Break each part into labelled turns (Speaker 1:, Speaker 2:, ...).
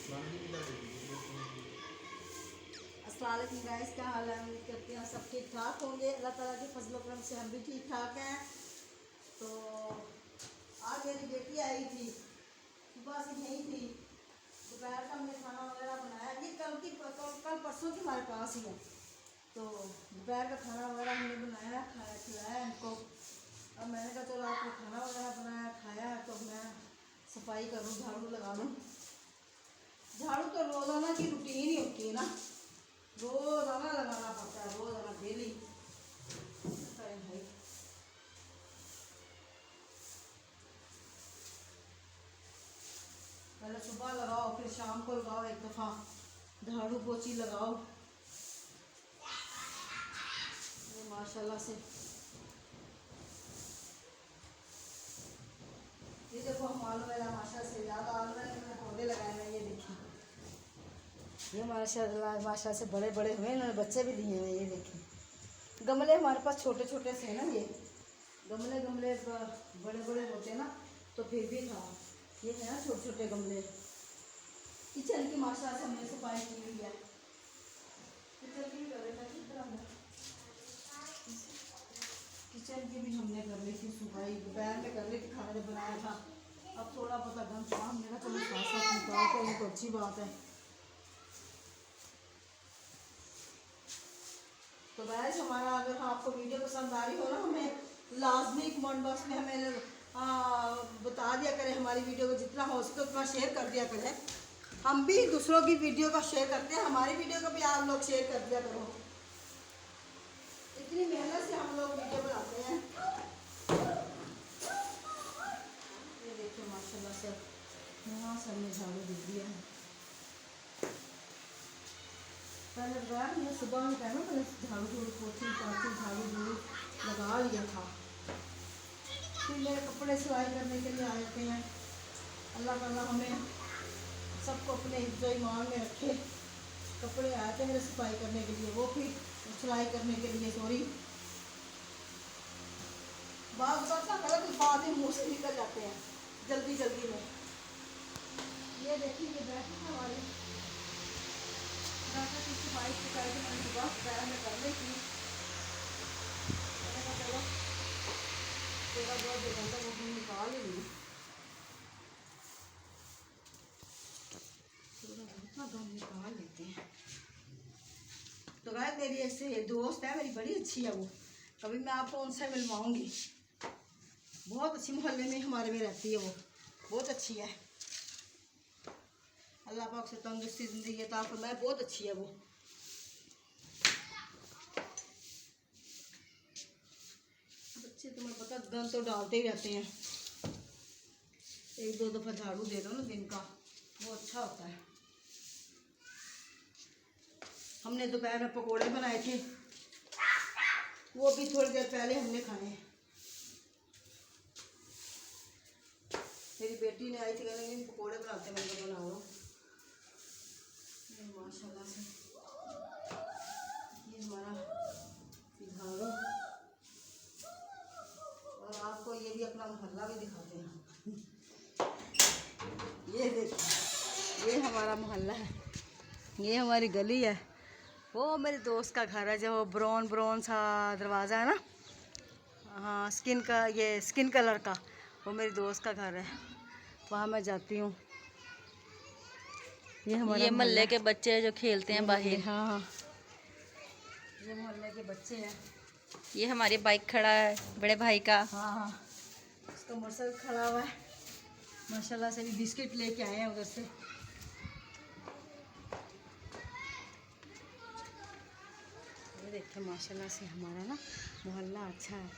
Speaker 1: अस्सलाम वालेकुम गाइस, क्या हाल है? उम्मीद करते हैं सब ठीक ठाक होंगे। अल्लाह ताला के फजल करम से हम भी ठीक ठाक हैं। तो आज मेरी बेटी आई थी, सुबह से यहीं थी। दोपहर का हमने खाना वगैरह बनाया। ये कल परसों की हमारे पास ही है। तो दोपहर का खाना वगैरह हमने बनाया, खाया खिलाया इनको। अब मैंने कहा चलो आपने खाना वगैरह बनाया खाया तो मैं सफाई करूँ, झाड़ू लगा लूँ। झाड़ू तो रोज़ाना की रूटीन ही होती है ना, रोज़ाना लगाना पड़ता है, रोज़ाना डेली। पहले सुबह लगाओ, फिर शाम को लगाओ, एक दफ़ा झाड़ू पोछी लगाओ। ये माशाल्लाह से ये देखो हम आलू वाला माशाल्लाह से ज़्यादा आलू वाले मैंने पौधे लगाए हैं। ये देखिए, ये माशाल्लाह से बड़े बड़े हुए, इन्होंने बच्चे भी दिए हैं। ये देखिए, गमले हमारे पास छोटे छोटे से हैं ना, ये गमले बड़े बड़े होते हैं ना, तो फिर भी था। ये है ना छोटे छोटे गमले। किचन की माशाल्लाह से हमने सफाई की हुई है। किचन की भी कर रहे थे, किचन की भी हमने कर ली थी सफाई, दोपहर में कर ली थी, खाना जब बनाया था। अब थोड़ा बहुत गंद था, हमने कहा चलो साफ साफ निकालते हैं, तो अच्छी बात है। तो वैस हमारा अगर आपको वीडियो पसंद आ रही हो ना, हमें लाजमी कमेंट बॉक्स में हमें बता दिया करें। हमारी वीडियो को जितना हो सके उतना शेयर कर दिया करें। हम भी दूसरों की वीडियो का शेयर करते हैं, हमारी वीडियो को भी आप लोग शेयर कर दिया करो। इतनी मेहनत से हम लोग वीडियो बनाते हैं। ये देखिए माशाल्लाह से यहाँ से हमने झाड़ू दे दिया है। पहले रात में सुबह में टाइम मैंने झाड़ू पोछी पाछी झाड़ू लगा लिया था। फिर मेरे कपड़े सिलाई करने के लिए आ जाते हैं। अल्लाह ताला हमें सबको अपने इज्जत ईमान में रखे। कपड़े आए थे मेरे सफाई करने के लिए, वो फिर सिलाई करने के लिए, सॉरी बात ना गलत अल्फाज ही मुँह से निकल जाते हैं जल्दी जल्दी में। ये देखिए, ये बैठे हमारे डाटा की सफाई तो मैंने सुबह दोपहर में कर ली थी। मैंने कहा चलो थोड़ा बहुत जो घंटा वो हम निकाल ही ली, थोड़ा दम निकाल लेते हैं। तो गाय मेरी ऐसे दोस्त है, मेरी बड़ी अच्छी है वो, कभी मैं आपको उनसे मिलवाऊंगी। बहुत अच्छी मोहल्ले में हमारे में रहती है वो, बहुत अच्छी है। अल्लाह पाक से तंदुरुस्ती ज़िंदगी अता फरमाए, बहुत अच्छी है वो। बच्चे तुम्हें पता गंद तो डालते ही रहते हैं, एक दो दफ़ा झाड़ू दे दो ना दिन का, वो अच्छा होता है। हमने दोपहर में पकोड़े बनाए थे, वो भी थोड़ी देर पहले हमने खाए। मेरी बेटी ने आई थी, कहने पकोड़े बनाते, मैंने तो बना लो। माशाल्लाह से ये हमारा झाड़ू, और आपको ये भी अपना मोहल्ला भी दिखाते हैं। ये देखिए, ये हमारा मोहल्ला है, ये हमारी गली है। वो मेरे दोस्त का घर है, जो ब्राउन ब्राउन सा दरवाज़ा है ना, हाँ स्किन का, ये स्किन कलर का, वो मेरी दोस्त का घर है, वहाँ मैं जाती हूँ। ये हमारे
Speaker 2: मोहल्ले के बच्चे जो खेलते हैं बाहर।
Speaker 1: हाँ हाँ, ये मोहल्ले के बच्चे हैं।
Speaker 2: ये हमारी बाइक खड़ा है बड़े भाई का।
Speaker 1: हाँ हाँ, उसका मोटरसाइकिल खड़ा हुआ है। माशाल्लाह से भी बिस्किट लेके आए हैं उधर से। ये देखिए माशाल्लाह से हमारा ना मोहल्ला अच्छा है।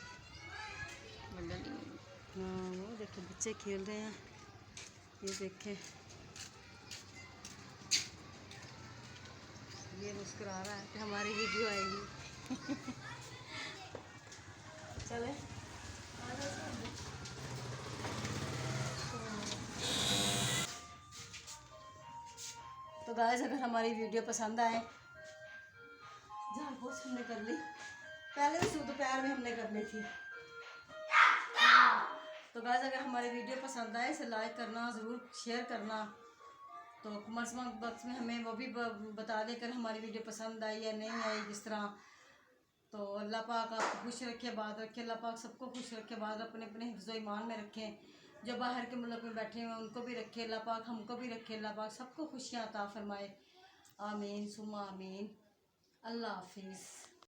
Speaker 1: हाँ, वो देखिए बच्चे खेल रहे हैं, ये देखें, ये मुस्कुरा रहा है कि हमारी वीडियो आएगी। चले तो गाइस, अगर हमारी वीडियो पसंद आए, झाड़ पोछ हमने कर ली, पहले भी दोपहर में हमने कर ली थी। तो गाइस, अगर हमारी वीडियो पसंद आए इसे लाइक करना, ज़रूर शेयर करना। तो कमेंट्स बॉक्स में हमें वो भी बता देकर हमारी वीडियो पसंद आई या नहीं आई किस तरह। तो अल्लाह पाक आपको खुश रखे, बात रखे, अल्लाह पाक सबको खुश रखे, बात अपने अपने हिफ्ज़ ईमान में रखें। जो बाहर के मुल्क में बैठे हुए हैं उनको भी रखे अल्लाह पाक, हमको भी रखे अल्लाह पाक, सबको खुशियाँ अता फरमाए। आमीन सुम्मा आमीन। अल्लाह हाफिज़।